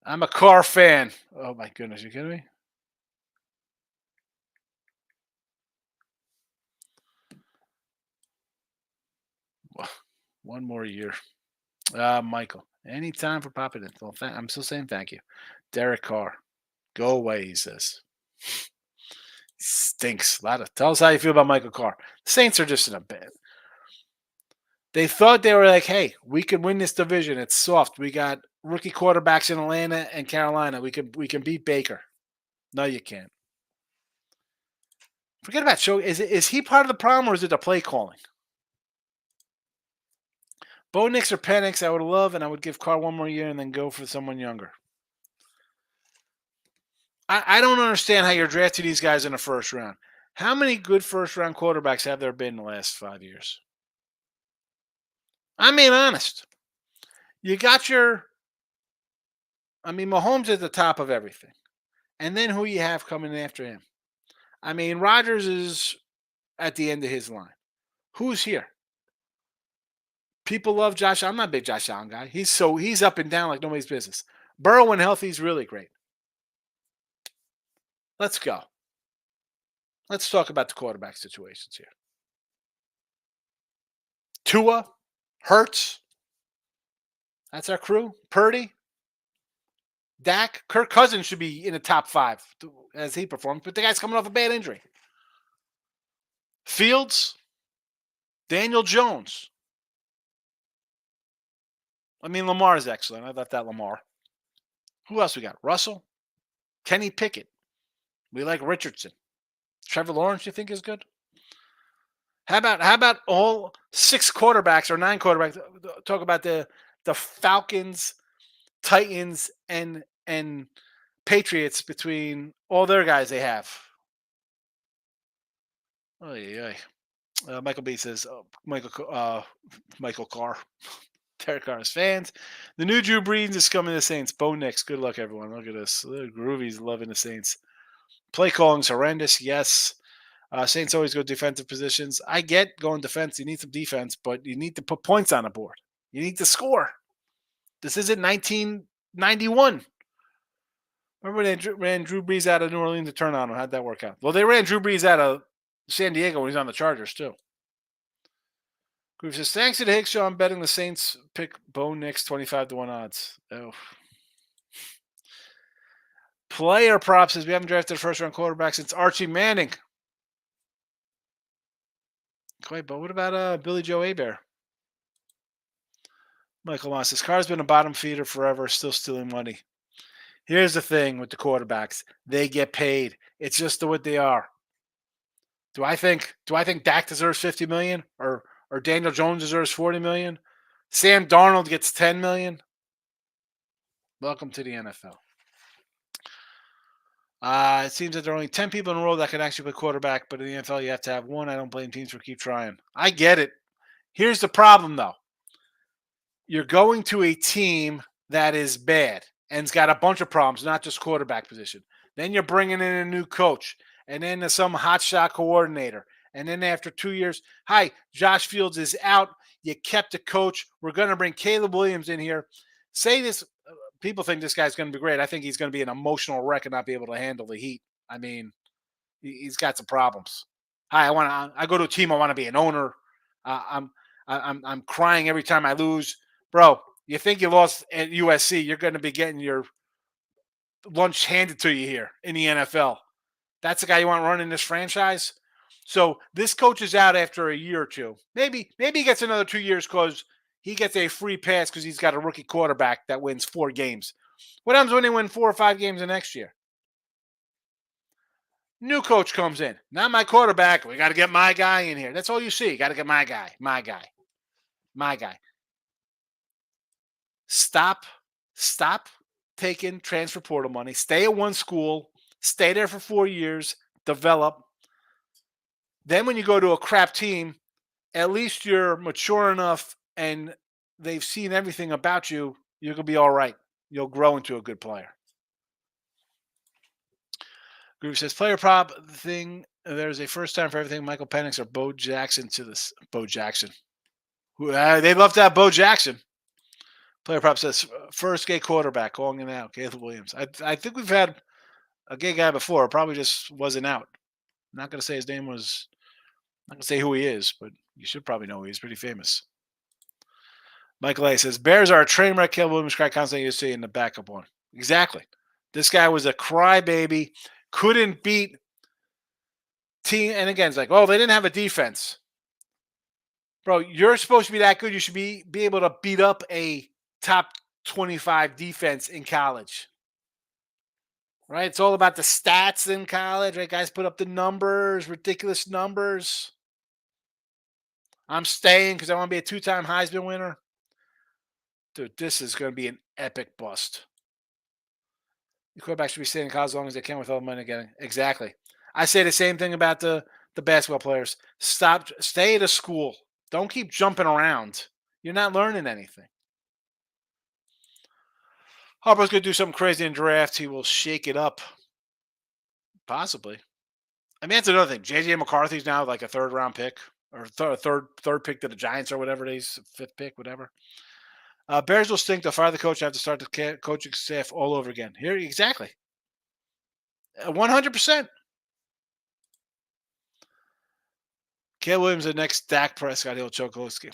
I'm a Carr fan. Oh, my goodness. You kidding me? One more year. Michael, any time for popping in? Well, I'm still saying thank you. Derek Carr, go away, he says. Stinks. Tell us how you feel about Michael Carr. The Saints are just in a bad. They thought they were like, hey, we can win this division. It's soft. We got rookie quarterbacks in Atlanta and Carolina. We can beat Baker. No, you can't. Forget about Show. Is he part of the problem or is it the play calling? Bo Nix or Penix, I would love, and I would give Carr one more year and then go for someone younger. I don't understand how you're drafting these guys in the first round. How many good first round quarterbacks have there been in the last 5 years? I mean, honest. You got Mahomes at the top of everything. And then who you have coming after him? I mean, Rodgers is at the end of his line. Who's here? People love Josh. I'm not a big Josh Allen guy. He's up and down like nobody's business. Burrow when healthy is really great. Let's go. Let's talk about the quarterback situations here. Tua, Hurts. That's our crew. Purdy, Dak, Kirk Cousins should be in the top 5 as he performs, but the guy's coming off a bad injury. Fields, Daniel Jones. I mean, Lamar is excellent. I left that Lamar. Who else we got? Russell, Kenny Pickett. We like Richardson. Trevor Lawrence, you think is good? How about all 6 quarterbacks or 9 quarterbacks? Talk about the Falcons, Titans, and Patriots between all their guys they have. Oh yeah. Michael B says Michael Carr. Derek Carr's fans. The new Drew Brees is coming to the Saints. Bo Nix. Good luck, everyone. Look at this. Groovy's loving the Saints. Play calling's horrendous. Yes. Saints always go defensive positions. I get going defense. You need some defense, but you need to put points on the board. You need to score. This isn't 1991. Remember when they ran Drew Brees out of New Orleans to turn on him? How'd that work out? Well, they ran Drew Brees out of San Diego when he was on the Chargers, too. Groove says, thanks to the Higgs show, I'm betting the Saints pick Bo Nix 25-1 odds. Oh. Player props says we haven't drafted a first-round quarterback since Archie Manning. Wait, but what about Billy Joe Hebert? Michael Moss says, Carr's been a bottom feeder forever, still stealing money. Here's the thing with the quarterbacks. They get paid. It's just what they are. Do I think Dak deserves $50 million or Daniel Jones deserves $40 million? Sam Darnold gets $10 million? Welcome to the NFL. It seems that there are only 10 people in the world that can actually play quarterback, but in the NFL you have to have one. I don't blame teams for keep trying. I get it. Here's the problem, though. You're going to a team that is bad and's got a bunch of problems, not just quarterback position. Then you're bringing in a new coach, and then some hotshot coordinator. And then after 2 years, hi, Josh Fields is out. You kept the coach. We're going to bring Caleb Williams in here. Say this. People think this guy's going to be great. I think he's going to be an emotional wreck and not be able to handle the heat. I mean, he's got some problems. Hi, I go to a team. I want to be an owner. I'm crying every time I lose, bro. You think you lost at USC? You're going to be getting your lunch handed to you here in the NFL. That's the guy you want running this franchise. So this coach is out after a year or two. Maybe he gets another 2 years because he gets a free pass because he's got a rookie quarterback that wins 4 games. What happens when they win 4 or 5 games the next year? New coach comes in. Not my quarterback. We got to get my guy in here. That's all you see. Got to get my guy. Stop taking transfer portal money. Stay at one school. Stay there for 4 years. Develop. Then when you go to a crap team, at least you're mature enough and they've seen everything about you. You're going to be all right. You'll grow into a good player. Groove says, player prop thing. There's a first time for everything. Michael Penix or Bo Jackson to this. Bo Jackson. They love to have Bo Jackson. Player prop says, first gay quarterback calling it out. Caleb Williams. I think we've had a gay guy before. Probably just wasn't out. I'm not going to say his name was. I'm not going to say who he is, but you should probably know he's pretty famous. Michael A says, Bears are a train wreck. Caleb Williams cry constantly you see in the backup one. Exactly. This guy was a crybaby. Couldn't beat team. And again, it's like, oh, they didn't have a defense. Bro, you're supposed to be that good. You should be able to beat up a top 25 defense in college. Right? It's all about the stats in college. Right? Guys put up the numbers, ridiculous numbers. I'm staying because I want to be a 2-time Heisman winner. Dude, this is going to be an epic bust. The quarterback should be staying in college as long as they can with all the money getting. Exactly. I say the same thing about the basketball players. Stay at a school. Don't keep jumping around. You're not learning anything. Harper's going to do something crazy in draft. He will shake it up. Possibly. I mean, that's another thing. J.J. McCarthy's now like a third-round pick or third pick to the Giants or whatever it is, fifth pick, whatever. Bears will stink. They'll fire the coach. Have to start the coaching staff all over again. Here, exactly. 100%. Caleb Williams, the next Dak Prescott. He'll choke Lowski.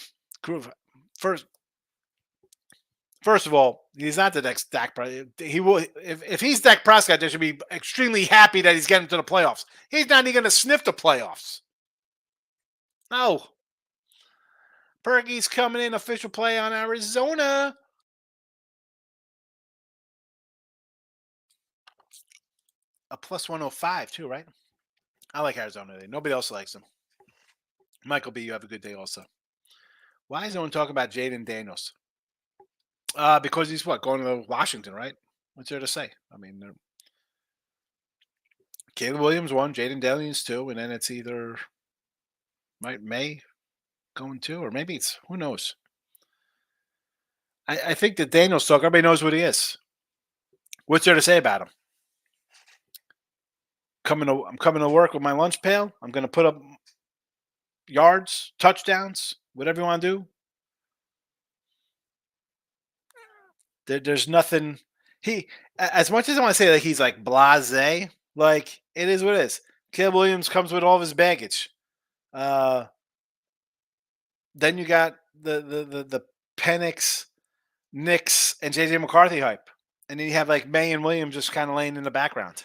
First of all, he's not the next Dak Prescott. He will. If he's Dak Prescott, they should be extremely happy that he's getting to the playoffs. He's not even going to sniff the playoffs. No. Bergey's coming in, official play on Arizona. A plus 105 too, right? I like Arizona today. Nobody else likes them. Michael B., you have a good day also. Why is no one talking about Jaden Daniels? Because he's going to Washington, right? What's there to say? I mean, Caleb Williams 1, Jaden Daniels 2, and then it's either May going 2, or maybe it's who knows. I think that Daniels talk. Everybody knows what he is. What's there to say about him? I'm coming to work with my lunch pail. I'm going to put up yards, touchdowns, whatever you want to do. There's nothing. As much as I want to say like he's like blasé, like it is what it is. Caleb Williams comes with all of his baggage. Then you got the Penix, Knicks, and JJ McCarthy hype, and then you have like May and Williams just kind of laying in the background.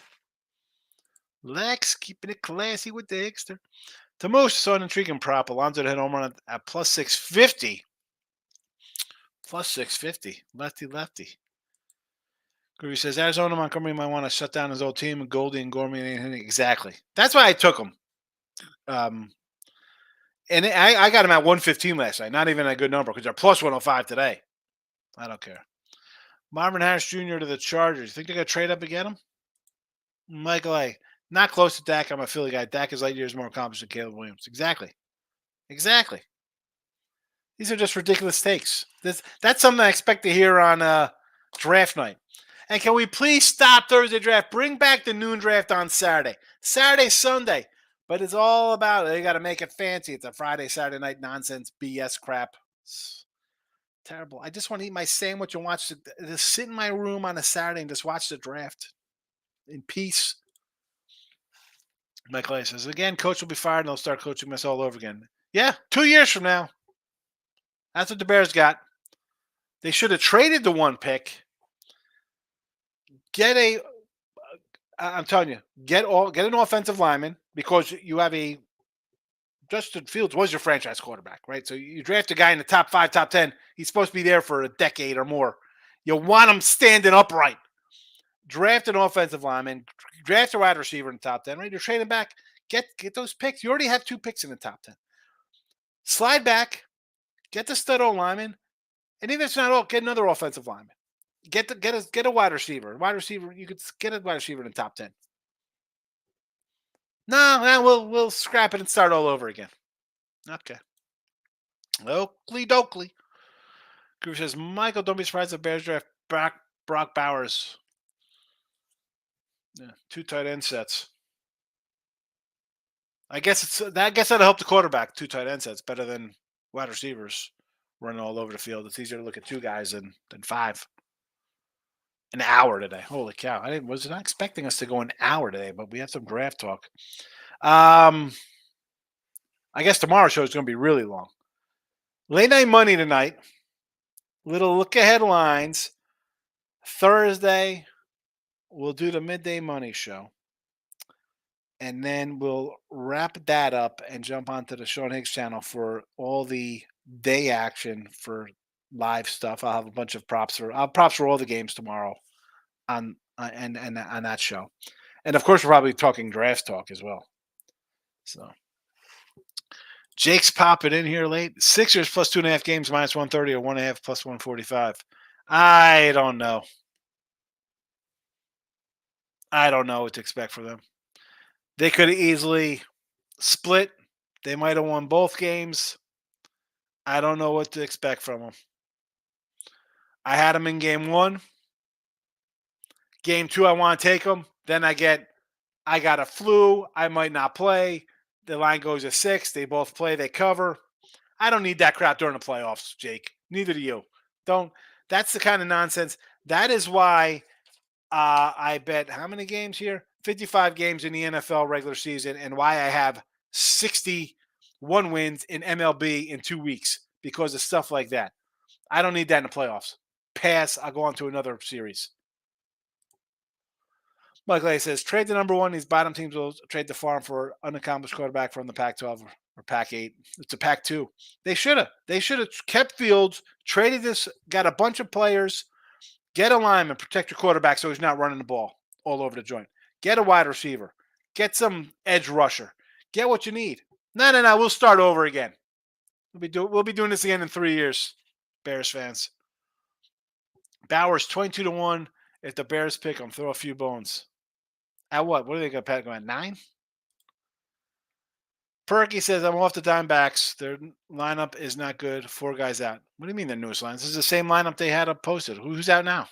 Lex keeping it classy with the Hickster. To most, saw an intriguing prop. Alonzo to hit home run at plus 650. Plus 650. Lefty. Groovy says Arizona Montgomery might want to shut down his old team and Goldie and Gormy. Exactly. That's why I took him. And I got him at 115 last night. Not even a good number because they're plus 105 today. I don't care. Marvin Harris Jr. to the Chargers. You think they're going to trade up and get him? Michael A. Not close to Dak. I'm a Philly guy. Dak is light years more accomplished than Caleb Williams. Exactly. These are just ridiculous takes. That's something I expect to hear on draft night. And can we please stop Thursday draft? Bring back the noon draft on Saturday. Sunday. But it's all about it. They got to make it fancy. It's a Friday, Saturday night nonsense, BS crap. It's terrible. I just want to eat my sandwich and just sit in my room on a Saturday and just watch the draft in peace. Michael A. says, again, coach will be fired and they'll start coaching us all over again. Yeah, 2 years from now. That's what the Bears got. They should have traded the 1 pick. I'm telling you, get an offensive lineman because you have Justin Fields was your franchise quarterback, right? So you draft a guy in the top 5, top 10. He's supposed to be there for a decade or more. You want him standing upright. Draft an offensive lineman, draft a wide receiver in the top 10, right? You're trading back. Get those picks. You already have 2 picks in the top 10. Slide back, get the stud lineman, and even if it's not all, get another offensive lineman. Get a wide receiver. You could get a wide receiver in the top 10. No, we'll scrap it and start all over again. Okay. Oakley Dokley. Guru says, Michael, don't be surprised if Bears draft Brock Bowers. Yeah, 2 tight end sets. I guess that'll help the quarterback. 2 tight end sets better than wide receivers running all over the field. It's easier to look at 2 guys than 5. An hour today. Holy cow! I was not expecting us to go an hour today, but we have some draft talk. I guess tomorrow's show is going to be really long. Late night money tonight. Little look ahead lines. Thursday, we'll do the midday money show. And then we'll wrap that up and jump onto the Sean Higgs channel for all the day action for live stuff. I'll have a bunch of props for all the games tomorrow and on that show. And of course, we're probably talking draft talk as well. So Jake's popping in here late. Sixers plus 2.5 games minus 130 or 1.5 plus 145. I don't know. I don't know what to expect for them. They could have easily split. They might have won both games. I don't know what to expect from them. I had them in game one. Game two, I want to take them. Then I got a flu. I might not play. The line goes to 6. They both play. They cover. I don't need that crap during the playoffs, Jake. Neither do you. Don't. That's the kind of nonsense. That is why I bet how many games here? 55 games in the NFL regular season, and why I have 61 wins in MLB in 2 weeks because of stuff like that. I don't need that in the playoffs. Pass. I'll go on to another series. Mike Lay says, trade the number one. These bottom teams will trade the farm for unaccomplished quarterback from the Pac-12 or Pac-8. It's a Pac-2. They should have. They should have kept Fields, traded this, got a bunch of players, get a lineman, protect your quarterback so he's not running the ball all over the joint. Get a wide receiver. Get some edge rusher. Get what you need. No. We'll start over again. We'll be doing this again in 3 years, Bears fans. Bowers 22-1. If the Bears pick them, throw a few bones. At what? What are they going to peg at 9? Perky says, I'm off the Dimebacks. Their lineup is not good. 4 guys out. What do you mean their newest line? This is the same lineup they had up posted. Who's out now?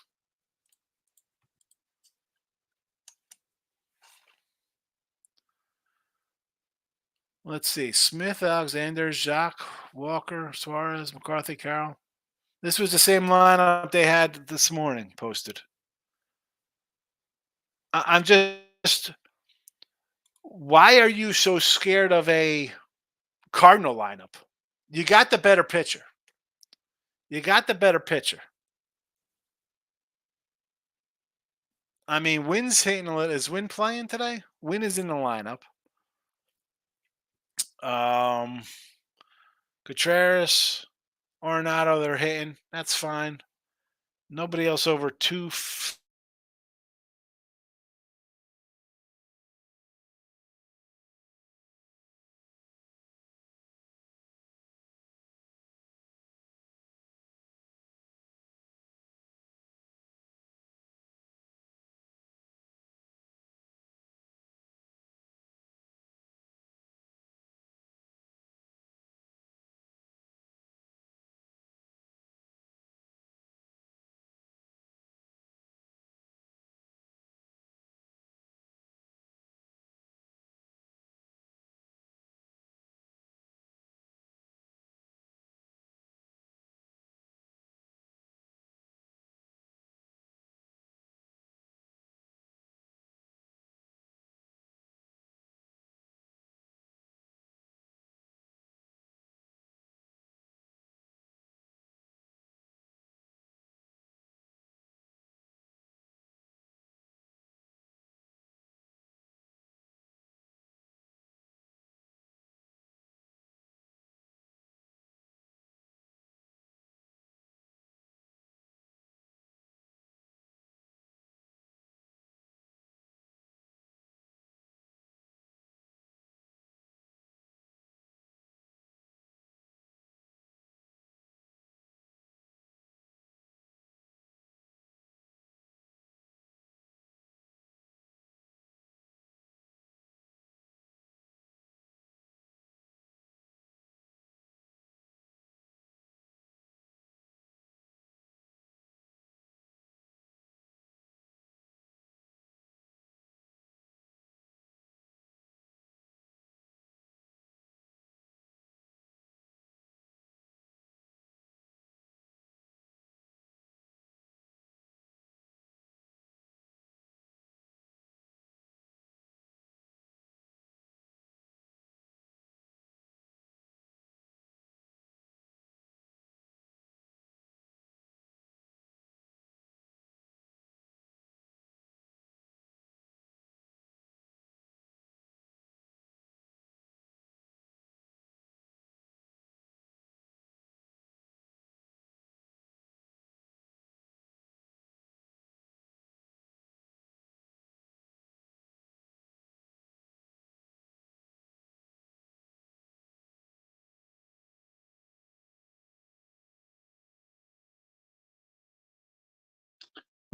Let's see. Smith, Alexander, Jacques, Walker, Suarez, McCarthy, Carroll. This was the same lineup they had this morning posted. I'm just, why are you so scared of a Cardinal lineup? You got the better pitcher. I mean, Wynn's hitting a little. Is Wynn playing today? Wynn is in the lineup. Contreras, Arenado, they're hitting. That's fine. Nobody else over 2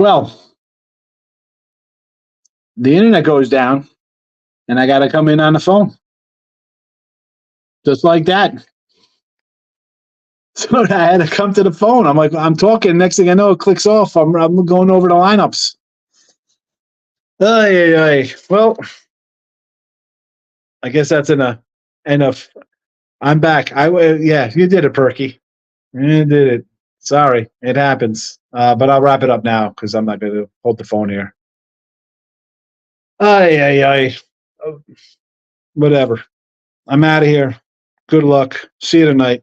Well, the internet goes down, and I got to come in on the phone. Just like that. So I had to come to the phone. I'm like, I'm talking. Next thing I know, it clicks off. I'm going over the lineups. Well, I guess that's enough. I'm back. Yeah, you did it, Perky. You did it. Sorry, it happens. But I'll wrap it up now because I'm not going to hold the phone here. Whatever. I'm out of here. Good luck. See you tonight.